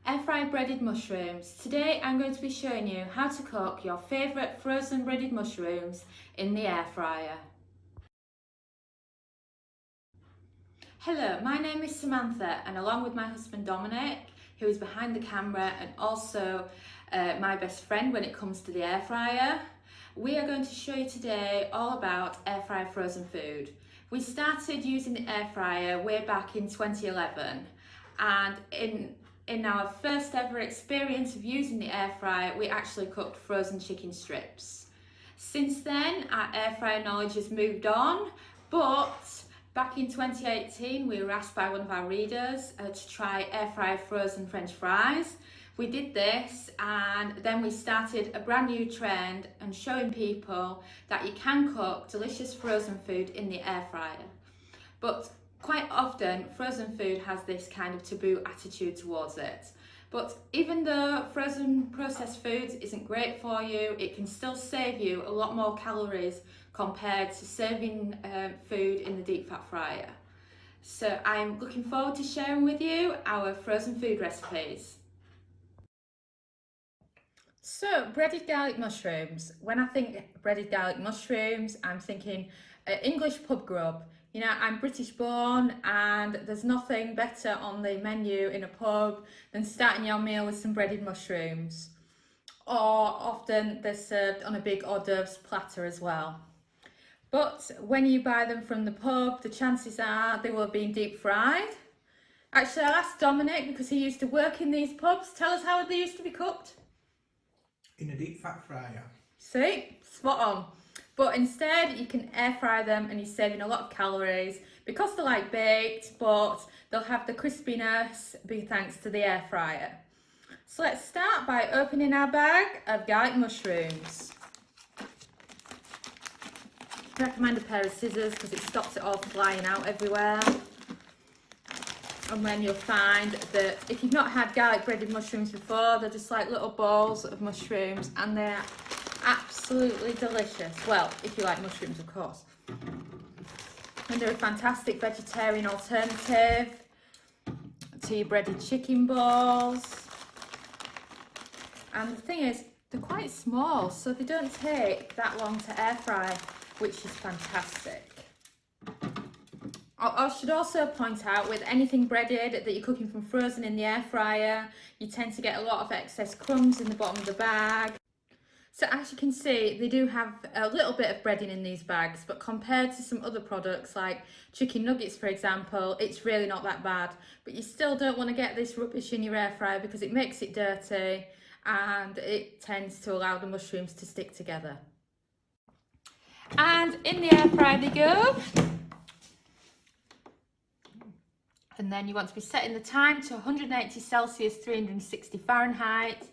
Air fried breaded mushrooms. Today I'm going to be showing you how to cook your favourite frozen breaded mushrooms in the air fryer. Hello, my name is Samantha, and along with my husband Dominic, who is behind the camera and also my best friend when it comes to the air fryer, we are going to show you today all about air fryer frozen food. We started using the air fryer way back in 2011, and in our first ever experience of using the air fryer, we actually cooked frozen chicken strips. Since then, our air fryer knowledge has moved on, but back in 2018, we were asked by one of our readers to try air fryer frozen French fries. We did this, and then we started a brand new trend and showing people that you can cook delicious frozen food in the air fryer. But quite often, frozen food has this kind of taboo attitude towards it. But even though frozen processed foods isn't great for you, it can still save you a lot more calories compared to serving food in the deep fat fryer. So I'm looking forward to sharing with you our frozen food recipes. So, breaded garlic mushrooms. When I think breaded garlic mushrooms, I'm thinking English pub grub. You know, I'm British born, and there's nothing better on the menu in a pub than starting your meal with some breaded mushrooms. Or often they're served on a big hors d'oeuvres platter as well. But when you buy them from the pub, the chances are they will have been deep fried. Actually, I'll ask Dominic, because he used to work in these pubs. Tell us how they used to be cooked. In a deep fat fryer. See? Spot on. But instead, you can air fry them and you're saving a lot of calories because they're like baked, but they'll have the crispiness thanks to the air fryer. So let's start by opening our bag of garlic mushrooms. I recommend a pair of scissors because it stops it all flying out everywhere. And then you'll find that if you've not had garlic breaded mushrooms before, they're just like little balls of mushrooms, and they're absolutely delicious. Well, if you like mushrooms, of course. And they're a fantastic vegetarian alternative to your breaded chicken balls. And the thing is, they're quite small, so they don't take that long to air fry, which is fantastic. I should also point out, with anything breaded that you're cooking from frozen in the air fryer, you tend to get a lot of excess crumbs in the bottom of the bag. So as you can see, they do have a little bit of breading in these bags, but compared to some other products like chicken nuggets, for example, it's really not that bad. But you still don't want to get this rubbish in your air fryer because it makes it dirty and it tends to allow the mushrooms to stick together. And in the air fryer they go. And then you want to be setting the time to 180 Celsius, 360 Fahrenheit.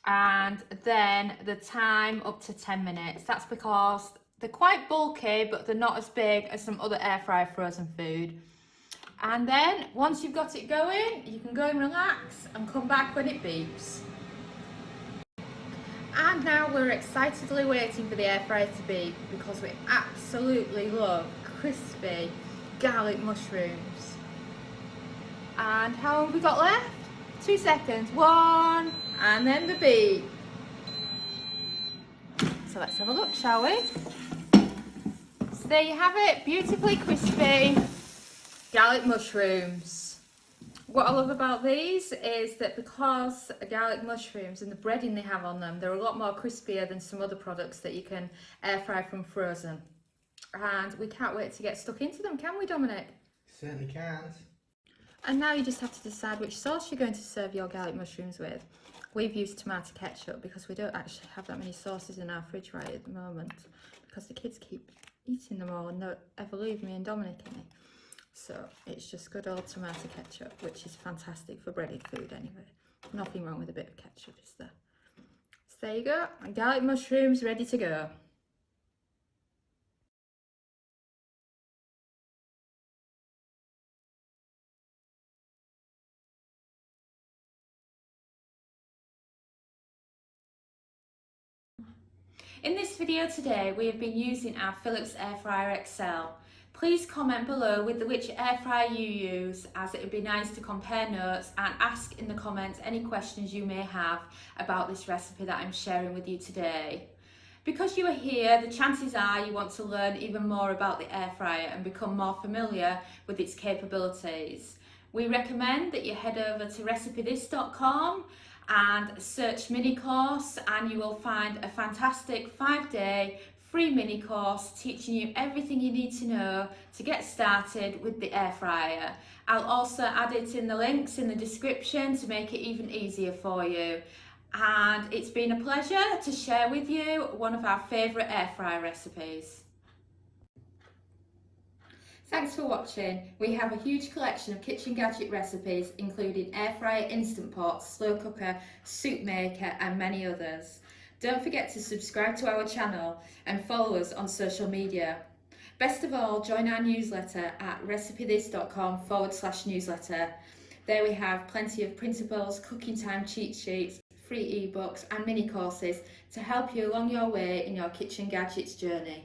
And then the time up to 10 minutes. That's because they're quite bulky, but they're not as big as some other air fryer frozen food. And then once you've got it going, you can go and relax and come back when it beeps. And now we're excitedly waiting for the air fryer to beep because we absolutely love crispy garlic mushrooms. And how long have we got left? 2 seconds. 1, and then the beep. So let's have a look, shall we? So there you have it, beautifully crispy garlic mushrooms. What I love about these is that because garlic mushrooms and the breading they have on them, they're a lot more crispier than some other products that you can air fry from frozen. And we can't wait to get stuck into them, can we, Dominic? Certainly can't. And now you just have to decide which sauce you're going to serve your garlic mushrooms with. We've used tomato ketchup because we don't actually have that many sauces in our fridge right at the moment because the kids keep eating them all and don't ever leave me and Dominic any. So it's just good old tomato ketchup, which is fantastic for breaded food anyway. Nothing wrong with a bit of ketchup, is there? So there you go, and garlic mushrooms ready to go. In this video today, we have been using our Philips Air Fryer XL. Please comment below with which air fryer you use, as it would be nice to compare notes, and ask in the comments any questions you may have about this recipe that I'm sharing with you today. Because you are here, the chances are you want to learn even more about the air fryer and become more familiar with its capabilities. We recommend that you head over to recipethis.com and search mini course, and you will find a fantastic 5-day free mini course teaching you everything you need to know to get started with the air fryer. I'll also add it in the links in the description to make it even easier for you. And it's been a pleasure to share with you one of our favourite air fryer recipes. Thanks for watching. We have a huge collection of kitchen gadget recipes, including air fryer, instant pot, slow cooker, soup maker and many others. Don't forget to subscribe to our channel and follow us on social media. Best of all, join our newsletter at recipethis.com/newsletter. There we have plenty of printables, cooking time cheat sheets, free ebooks and mini courses to help you along your way in your kitchen gadgets journey.